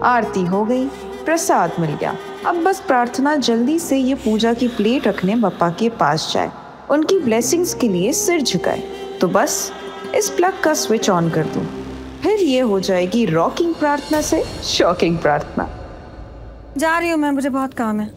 आरती हो गई, प्रसाद मिल गया। अब बस प्रार्थना जल्दी से ये पूजा की प्लेट रखने बप्पा के पास जाए, उनकी ब्लेसिंग्स के लिए सिर झुकाए। तो बस इस प्लग का स्विच ऑन कर दूं, फिर ये हो जाएगी रॉकिंग प्रार्थना से शॉकिंग प्रार्थना। जा रही हूँ मैं, मुझे बहुत काम है।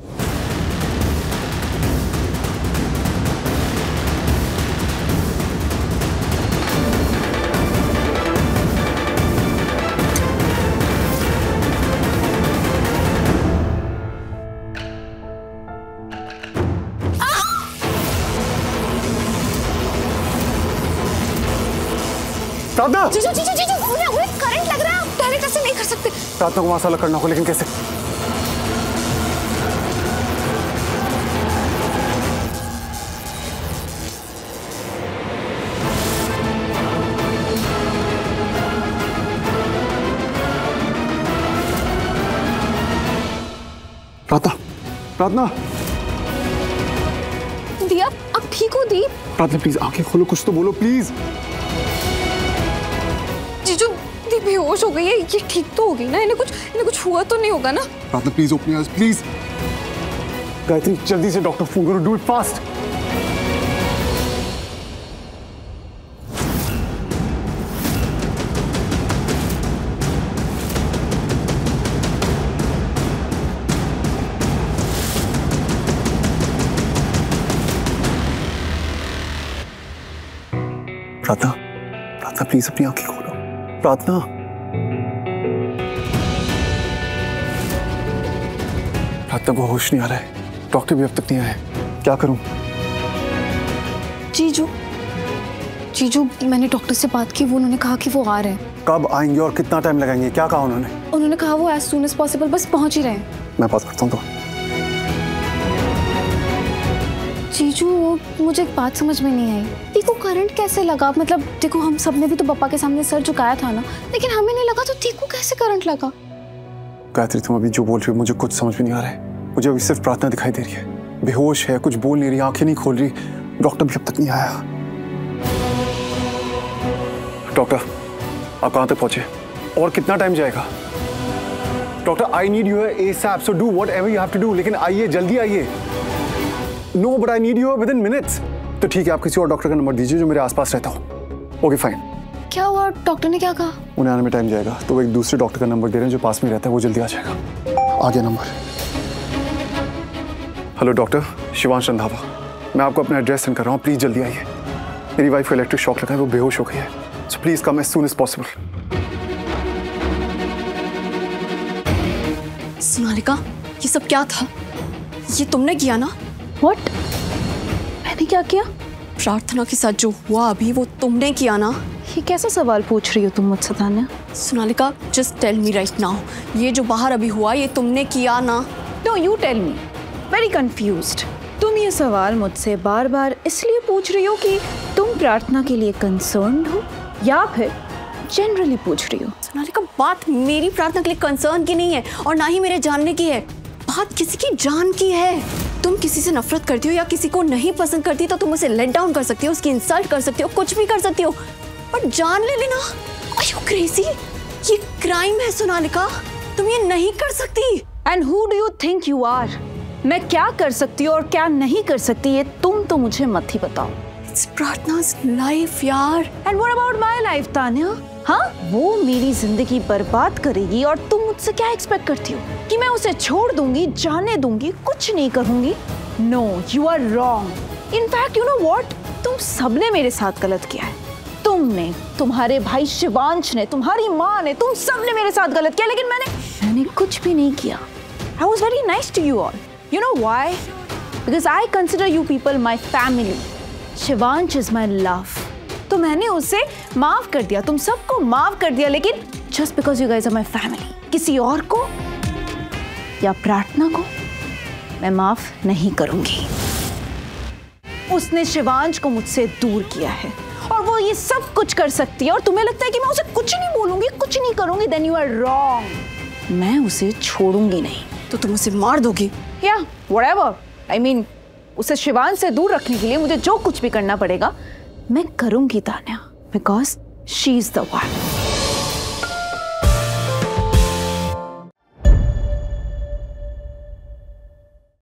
प्रार्थना! जीजू जीजू जीजू, उन्हें करंट लग रहा है, डायरेक्ट ऐसे नहीं कर सकते। प्रार्थना को वहां से अलग करना होगा, लेकिन कैसे? प्रार्थना! प्रार्थना! दीप, अब ठीक हो दीप? प्रार्थना प्लीज आंखें खोलो, कुछ तो बोलो प्लीज। जीजू दीप बेहोश हो गई है, ये ठीक तो होगी ना? इन्हें कुछ हुआ तो नहीं होगा ना? प्रार्थना please open your eyes please. Gayatri जल्दी से डॉक्टर फोन करो, डू इट फास्ट। प्रार्थना, प्रार्थना प्लीज अपनी आंखें खोलो। प्रार्थना, प्रार्थना को होश नहीं आ रहा है, डॉक्टर भी अब तक नहीं आए, क्या करूं? जीजू जीजू, मैंने डॉक्टर से बात की, वो उन्होंने कहा कि वो आ रहे हैं। कब आएंगे और कितना टाइम लगाएंगे, क्या कहा उन्होंने? उन्होंने कहा वो एज सून एज पॉसिबल, बस पहुंच ही रहे हैं। मैं बात करता हूँ तो। जीजू मुझे एक बात समझ में नहीं आई, देखो करंट कैसे लगा? मतलब देखो हम सबने भी तो पापा के सामने सर झुकाया था ना, लेकिन हमें नहीं लगा, तो देखो कैसे करंट लगा? गायत्री तुम अभी जो बोल रही हो मुझे कुछ समझ में नहीं आ रहा है। मुझे अभी सिर्फ प्रार्थना दिखाई दे रही है, बेहोश है, कुछ बोल नहीं रही, आंखें नहीं खोल रही, डॉक्टर भी अब तक नहीं आया। डॉक्टर आप कहाँ तक पहुंचे और कितना टाइम जाएगा? Doctor I need you ASAP, so do whatever you have to do, लेकिन आइए जल्दी आइए। No but I need you within minutes. तो ठीक है, आप किसी और डॉक्टर का नंबर दीजिए जो मेरे आसपास रहता हो। Okay fine. क्या हुआ? डॉक्टर ने क्या कहा? उन्हें आने में टाइम जाएगा, तो वो एक दूसरे डॉक्टर का नंबर दे रहे हैं जो पास में रहता है, वो जल्दी आ जाएगा। आ गया number. Hello doctor, Shivansh Randhawa, मैं आपको अपना एड्रेस सेंड कर रहा हूँ, प्लीज जल्दी आइए। मेरी वाइफ को इलेक्ट्रिक शॉक लगा है, वो बेहोश हो गई है, so please come as soon as possible. Sonalika, ये सब क्या था? ये तुमने किया ना? What? मैंने क्या किया? प्रार्थना के साथ जो हुआ अभी, वो तुमने किया ना? ये कैसा सवाल पूछ रही हो तुम मुझसे Tanya? Sonalika just tell me right now, ये जो बाहर अभी हुआ ये तुमने किया ना? No, you tell me. Very confused. तुम ये सवाल मुझसे बार बार इसलिए पूछ रही हो कि तुम प्रार्थना के लिए कंसर्न्ड हो, या फिर जनरली पूछ रही हो? सोनालिका बात मेरी प्रार्थना के लिए कंसर्न की नहीं है और ना ही मेरे जानने की है, बात किसी की जान की है। तुम किसी से नफरत करती हो या किसी को नहीं पसंद करती तो तुम उसे लेट डाउन कर सकती हो, उसकी इंसल्ट कर सकती हो, कुछ भी कर सकती हो, पर जान ले लेना, आर यू क्रेजी? ये क्राइम है सोनालिका, तुम ये नहीं कर सकती। And who do you think you are? मैं क्या कर सकती हूँ और क्या नहीं कर सकती ये तुम तो मुझे मत ही बताओ। इट्स प्रार्थना's life यार। And what about my life Tanya? हाँ, वो मेरी जिंदगी बर्बाद करेगी और तुम मुझसे क्या एक्सपेक्ट करती हो कि मैं उसे छोड़ दूंगी, जाने दूंगी, कुछ नहीं करूंगी? No, you are wrong. In fact you know what, तुम सबने मेरे साथ गलत किया है। तुमने, तुम्हारे भाई शिवांश ने, तुम्हारी माँ ने, तुम सबने मेरे साथ गलत किया, लेकिन मैंने कुछ भी नहीं किया। I was very nice to you all. You know why? Because I consider you people my family. Shivansh is my love. तो मैंने उसे माफ कर दिया, तुम सबको माफ कर दिया, लेकिन just because you guys are my family, किसी और को या प्रार्थना को मैं माफ नहीं करूंगी। उसने शिवांश को मुझसे दूर किया है और वो ये सब कुछ कर सकती है और तुम्हें लगता है कि मैं उसे कुछ नहीं बोलूंगी, कुछ नहीं करूंगी? Then you are wrong. मैं उसे छोड़ूंगी नहीं। तो तुम उसे मार दोगी? या whatever. I mean, उसे शिवांश से दूर रखने के लिए मुझे जो कुछ भी करना पड़ेगा मैं करूंगी Tanya, because she is the one.